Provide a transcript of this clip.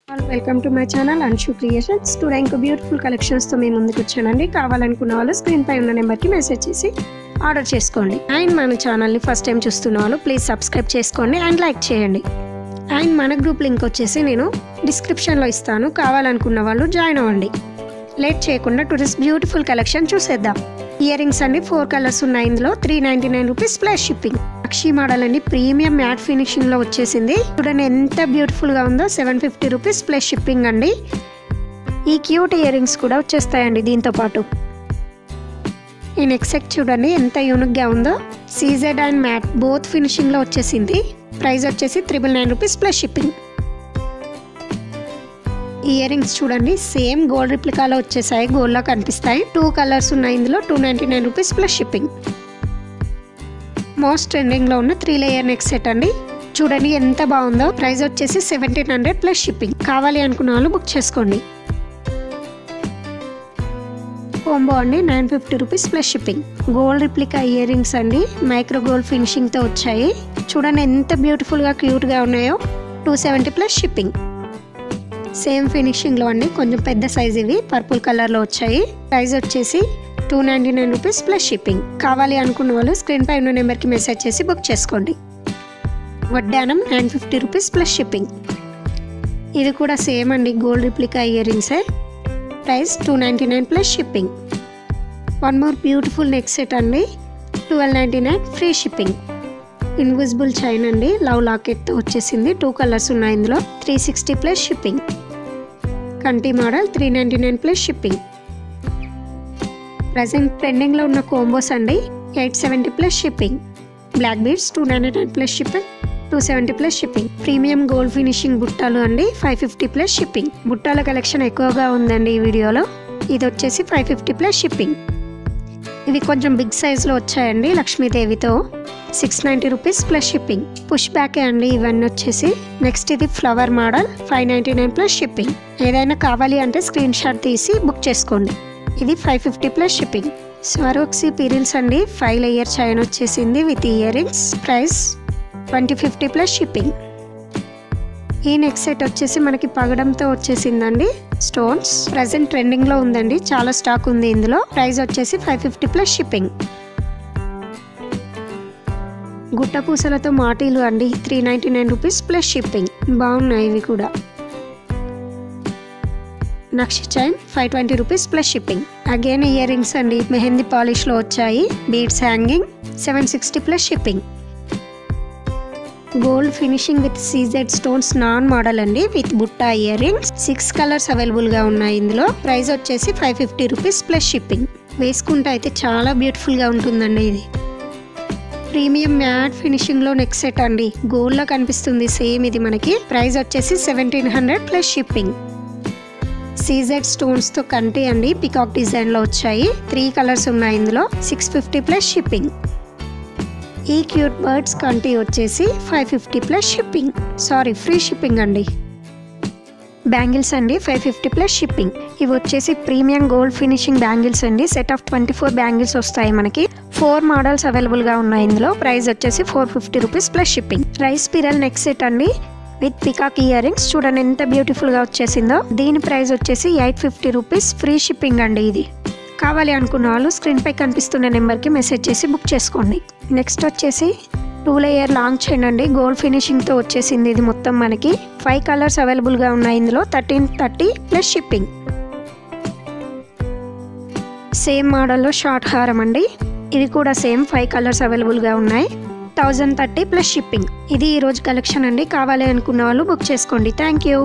Welcome to my channel Anshu creations. Today ఇంకో beautiful కలెక్షన్స్తో మేము ముందుకు వచ్చానండి. కావాలనుకున్న వాళ్ళు స్క్రీన్ పై ఉన్న నెంబర్కి మెసేజ్ చేసి ఆర్డర్ చేసుకోండి. అండ్ మన ఛానల్ని ఫస్ట్ టైం చూస్తున్న వాళ్ళు ప్లీజ్ సబ్స్క్రైబ్ చేసుకోండి అండ్ లైక్ చేయండి. అండ్ మన గ్రూప్ లింక్ వచ్చేసి నేను డిస్క్రిప్షన్లో ఇస్తాను. కావాలనుకున్న వాళ్ళు జాయిన్ అవ్వండి. లేట్ చేయకుండా టుడేస్ బ్యూటిఫుల్ కలెక్షన్ చూసేద్దాం. ఇయర్ రింగ్స్ అండి 4 కలర్స్ ఉన్నాయి. ఇందులో 399 రూపీస్ ప్లస్ షిప్పింగ్. అక్షి మోడల్ అండి, ప్రీమియం మ్యాట్ ఫినిషింగ్ లో వచ్చేసింది. చూడండి ఎంత బ్యూటిఫుల్ గా ఉందో. 750 రూపీస్ ప్లస్ షిప్పింగ్ అండి. ఈ క్యూట్ ఇయర్ రింగ్స్ కూడా వచ్చేస్తాయండి దీంతో పాటు. ఈ నెక్ సెట్ చూడండి ఎంత యూనిక్ గా ఉందో. CZ and matte both finishing లో వచ్చేసింది. ప్రైస్ వచ్చేసి 999 rupees plus shipping. Ear rings చూడండి సేమ్ గోల్డ్ రిప్లికాలో వచ్చేసాయి. గోల్డ్ లా కనిపిస్తాయి. 2 కలర్స్ ఉన్నాయి. ఇందులో 299 rupees plus shipping. Most trending లో ఉన్న 3 లేయర్ నెక్ సెట్ అండి. చూడండి ఎంత బాగుందో. ప్రైస్ వచ్చేసి 1700 ప్లస్ షిప్పింగ్. కావాలి అనుకున్న వాళ్ళు బుక్ చేసుకోండి. కాంబో అండి 950 rupees plus shipping. Gold replica year rings అండి, మైక్రో గోల్డ్ ఫినిషింగ్ తో వచ్చాయి. చూడండి ఎంత బ్యూటిఫుల్ గా క్యూట్ గా ఉన్నాయో. 270 ప్లస్ షిప్పింగ్. సేమ్ ఫినిషింగ్ లో అండి, కొంచెం పెద్ద సైజ్. ఇవి పర్పుల్ కలర్ లో వచ్చాయి. ప్రైస్ వచ్చేసి 299 రూపీస్ ప్లస్ షిప్పింగ్. కావాలి అనుకున్న వాళ్ళు స్క్రీన్ పై ఉన్న నెంబర్కి మెసేజ్ చేసి బుక్ చేసుకోండి. వడ్డానం 950 రూపీస్ ప్లస్ షిప్పింగ్. ఇది కూడా సేమ్ అండి, గోల్డ్ రిప్లికా ఇయర్ రింగ్సే. Price 299 plus shipping. One more beautiful neck set అండి, 1299 ఫ్రీ షిప్పింగ్. ఇన్విజిబుల్ చైన్ అండి, లవ్ లాకెట్తో వచ్చేసింది. 2 కలర్స్ ఉన్నాయి. ఇందులో 360 ప్లస్ షిప్పింగ్. కంటి model 399 plus shipping. Present trending లో ఉన్న కోంబోస్ అండి, 870 plus shipping. Black beads 299 plus shipping. 270 plus shipping. Premium gold finishing బుట్టాలు అండి, 550 ప్లస్ షిప్పింగ్. బుట్టాల కలెక్షన్ ఎక్కువగా ఉందండి ఈ వీడియోలో. ఇది వచ్చేసి 550 ప్లస్ షిప్పింగ్. ఇవి కొంచెం బిగ్ సైజ్ లో వచ్చాయండి, లక్ష్మీదేవితో. 690 రూపీస్ ప్లస్ షిప్పింగ్. పుష్ బ్యాకే అండి ఇవన్నీ వచ్చేసి. నెక్స్ట్ ఇది ఫ్లవర్ మోడల్, 599 ప్లస్ షిప్పింగ్. ఏదైనా కావాలి అంటే స్క్రీన్ షాట్ తీసి బుక్ చేసుకోండి. ఇది 550 ప్లస్ షిప్పింగ్. స్వరోక్సీ పీరిల్స్ అండి, 5 లేయర్ చైన్ వచ్చేసింది with ear rings. Price 2050 plus shipping. ఈ నెక్ సెట్ వచ్చేసి మనకి పగడంతో వచ్చేసిందండి, స్టోన్స్. ప్రెసెంట్ ట్రెండింగ్ లో ఉందండి, చాలా స్టాక్ ఉంది ఇందులో. ప్రైస్ వచ్చేసి 550 ప్లస్ షిప్పింగ్. గుట్ట పూసలతో మాటీలు అండి, 399 రూపీస్ ప్లస్ షిప్పింగ్. బాగున్నాయి ఇవి కూడా. నక్షి chain 520 rupees plus shipping. Again ear rings అండి, మెహందీ పాలిష్ లో వచ్చాయి. Beads hanging 760 plus shipping. Gold finishing with CZ stones నాన్ మోడల్ అండి, విత్ బుట్టా ఇయర్ రింగ్స్. 6 కలర్స్ అవైలబుల్ గా ఉన్నాయి ఇందులో. ప్రైస్ వచ్చేసి 550 రూపీస్ ప్లస్ షిప్పింగ్. వేసుకుంటే అయితే చాలా బ్యూటిఫుల్ గా ఉంటుందండి ఇది. ప్రీమియం మ్యాట్ ఫినిషింగ్ లో నెక్ సెట్ అండి, గోల్డ్ లా కనిపిస్తుంది సేమ్ ఇది మనకి. ప్రైస్ వచ్చేసి 1700 ప్లస్ షిప్పింగ్. సీజెడ్ స్టోన్స్ తో కంటి అండి, పికాక్ డిజైన్ లో వచ్చాయి. 3 కలర్స్ ఉన్నాయి ఇందులో. 650 ప్లస్ షిప్పింగ్. ఈ క్యూట్ బర్డ్స్ కంటి వచ్చేసి 550 plus shipping. Sorry, free shipping అండి. బ్యాంగిల్స్ అండి, 550 ప్లస్ షిప్పింగ్. ఇవి వచ్చేసి ప్రీమియం గోల్డ్ ఫినిషింగ్ బ్యాంగిల్స్ అండి. సెట్ ఆఫ్ 24 బ్యాంగిల్స్ వస్తాయి మనకి. 4 మోడల్స్ అవైలబుల్ గా ఉన్నాయి ఇందులో. ప్రైస్ వచ్చేసి 450 rupees plus shipping. Rice spiral neck set అండి, విత్ పికాక్ ఇయర్ రింగ్స్. చూడండి ఎంత బ్యూటిఫుల్ గా వచ్చేసిందో. దీని ప్రైస్ వచ్చేసి 850 రూపీస్ ఫ్రీ షిప్పింగ్ అండి ఇది. కావాలి అనుకున్న వాళ్ళు స్క్రీన్ పై కనిపిస్తున్న నెంబర్కి మెసేజ్ చేసి బుక్ చేసుకోండి. నెక్స్ట్ వచ్చేసి 2 లేయర్ లాంగ్ చైన్ అండి, గోల్డ్ ఫినిషింగ్ తో వచ్చేసింది. ఇది మొత్తం మనకి 5 కలర్స్ అవైలబుల్ గా ఉన్నాయి ఇందులో. 1330 ప్లస్ షిప్పింగ్. సేమ్ మోడల్లో షార్ట్ హారం అండి. ఇది కూడా సేమ్ 5 కలర్స్ అవైలబుల్ గా ఉన్నాయి. 1030 ప్లస్ షిప్పింగ్. ఇది ఈ రోజు కలెక్షన్ అండి. కావాలి అనుకున్న వాళ్ళు బుక్ చేసుకోండి. Thank you.